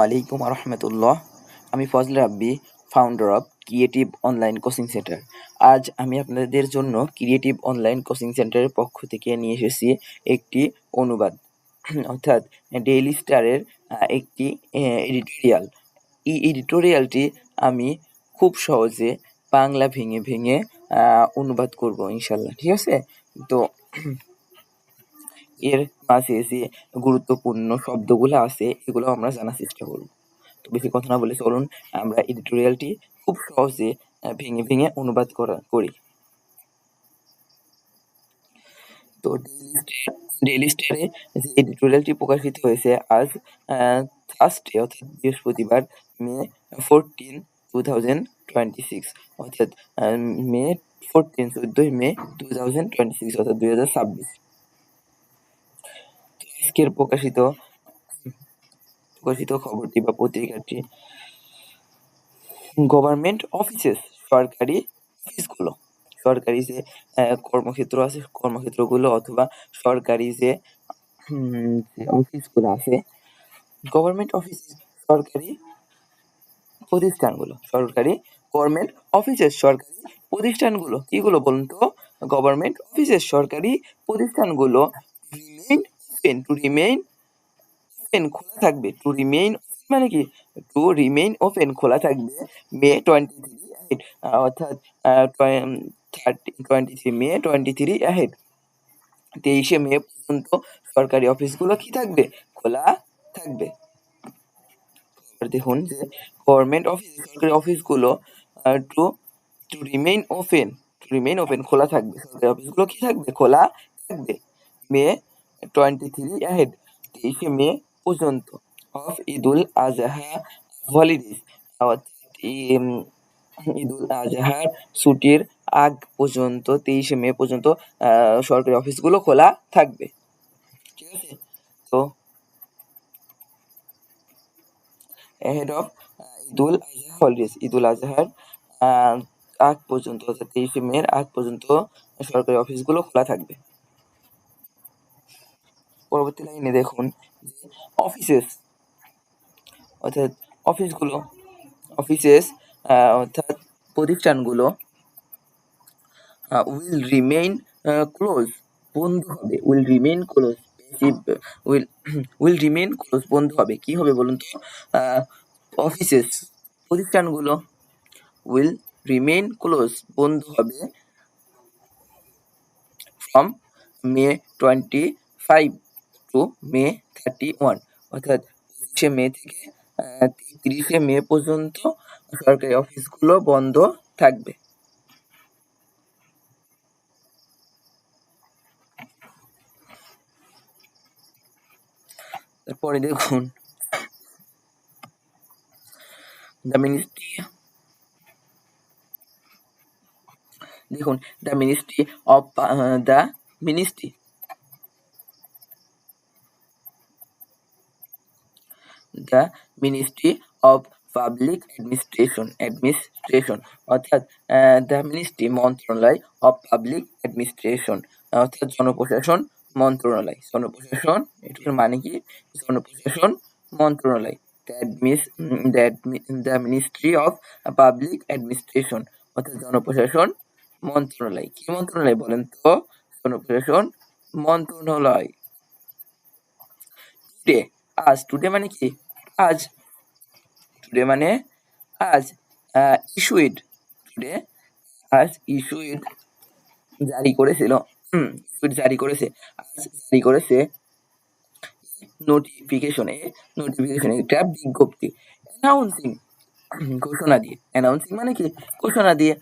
আলাইকুম রহমতুল্লাহ। আমি Fazal Rabbi, founder of creative online coaching centre. আজ আমি আপনাদের জন্য ক্রিয়েটিভ অনলাইন কোচিং সেন্টারের পক্ষ থেকে নিয়ে এসেছি একটি অনুবাদ অর্থাৎ ডেইলি স্টারের একটি এডিটোরিয়াল। এই এডিটোরিয়ালটি আমি খুব সহজে বাংলা ভেঙে ভেঙে অনুবাদ করব ইনশাল্লাহ, ঠিক আছে? তো এর মাঝে যে গুরুত্বপূর্ণ শব্দগুলো আছে এগুলো আমরা জানার চেষ্টা করব। তো বেশি কথা না বলে চলুন আমরা এডিটোরিয়ালটি খুব সহজে ভেঙে ভেঙে অনুবাদ করি। তো ডেইলি স্টারে যে এডিটোরিয়ালটি প্রকাশিত হয়েছে আজ থার্সডে অর্থাৎ বৃহস্পতিবার, মে 14, 2026 অর্থাৎ মে 14 মে 2026 অর্থাৎ 2026। আজকের প্রকাশিত খবরটি বা পত্রিকাটি গভর্নমেন্ট অফিসেস, সরকারি অফিসগুলো, সরকারি যে কর্মক্ষেত্র আছে কর্মক্ষেত্রগুলো অথবা সরকারি যে অফিসগুলো আছে, গভর্নমেন্ট অফিস, সরকারি প্রতিষ্ঠানগুলো, গভর্নমেন্ট অফিসের সরকারি প্রতিষ্ঠানগুলো কিগুলো বলুন তো? গভর্নমেন্ট অফিসের সরকারি প্রতিষ্ঠানগুলো খোলা থাকবে। টু রিমেইন মানে কি? টু রিমেইন ওপেন, খোলা থাকবে মে 23 অর্থাৎ 23 মে 23 23 মে পর্যন্ত সরকারি অফিসগুলো কি থাকবে? খোলা থাকবে। দেখুন যে গভর্নমেন্ট অফিস, সরকারি অফিসগুলো টু রিমেইন ওপেন খোলা থাকবে। সরকারি অফিসগুলো কি থাকবে? খোলা থাকবে মে 23 মে পর্যন্ত অফ ঈদুল আজহা হলিডেজ, ঈদুল আজহার ছুটির আগ পর্যন্ত 23 মে পর্যন্ত সরকারি অফিসগুলো খোলা থাকবে, ঠিক আছে? তো ahead of Eid ul Azha holidays, ঈদুল আজহার আগ পর্যন্ত অর্থাৎ 23 মে আগ পর্যন্ত সরকারি অফিসগুলো খোলা থাকবে। পরবর্তী লাইনে দেখুন অফিসেস অর্থাৎ অফিসেস অর্থাৎ প্রতিষ্ঠানগুলো উইল রিমেইন ক্লোজ, বন্ধ হবে। Will remain close, will remain close, বন্ধ হবে। কি হবে বলুন তো? অফিসেস, প্রতিষ্ঠানগুলো উইল রিমেইন ক্লোজ, বন্ধ হবে ফ্রম মে 25 টু মে 31 অর্থাৎ 25 মে থেকে 30 মে পর্যন্ত সরকারি অফিসগুলো বন্ধ থাকবে। তারপরে দেখুন the ministry of the ministry of public administration অর্থাৎ দ্য মিনিস্ট্রি, মন্ত্রণালয়, অফ পাবলিক অ্যাডমিনিস্ট্রেশন অর্থাৎ জনপ্রশাসন মন্ত্রণালয়। এটার মানে কি? জনপ্রশাসন মন্ত্রণালয়। The ministry of public administration অর্থাৎ জনপ্রশাসন মন্ত্রণালয়। কি মন্ত্রণালয় বলেন তো? জনপ্রশাসন মন্ত্রণালয়। টুডে মানে কি? আজ। টুডে মানে আজ। ইস্যুইড, টুডে আজ ইস্যুইড, জারি করেছিল, জারি করেছে, আজ জারি করেছে নোটিফিকেশন, একটা বিজ্ঞপ্তি। অ্যানাউন্সিং, ঘোষণা দিয়ে। অ্যানাউন্সিং মানে কি? ঘোষণা দিয়ে।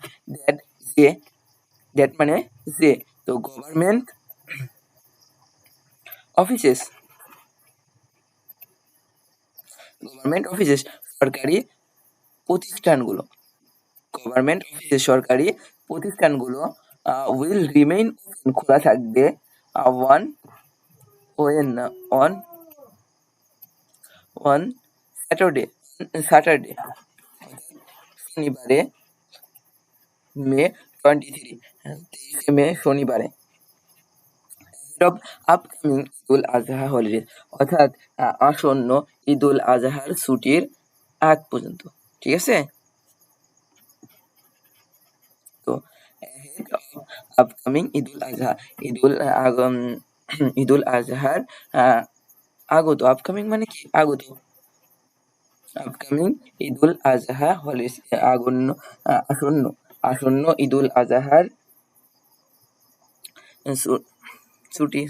দ্যাট মানে যে। তো গভর্নমেন্ট অফিসেস সরকারি প্রতিষ্ঠানগুলো, উইল রিমেইন ওপেন, খোলা থাকবে অন স্যাটারডে, শনিবারে, মে 23 মে শনিবারে, of upcoming Eid-ul Azha holidays, অর্থাৎ আসন্ন ঈদুল আজহার ছুটির আগ পর্যন্ত। ঠিক আছে? তো ahead of upcoming ঈদুল আজহা, ঈদুল আগম ঈদুল আজহার আগত, আপকামিং মানে কি আগত, আপকামিং ঈদুল আজহা হলিডেজ, আসন্ন আসন্ন ঈদুল আজহার ছুটি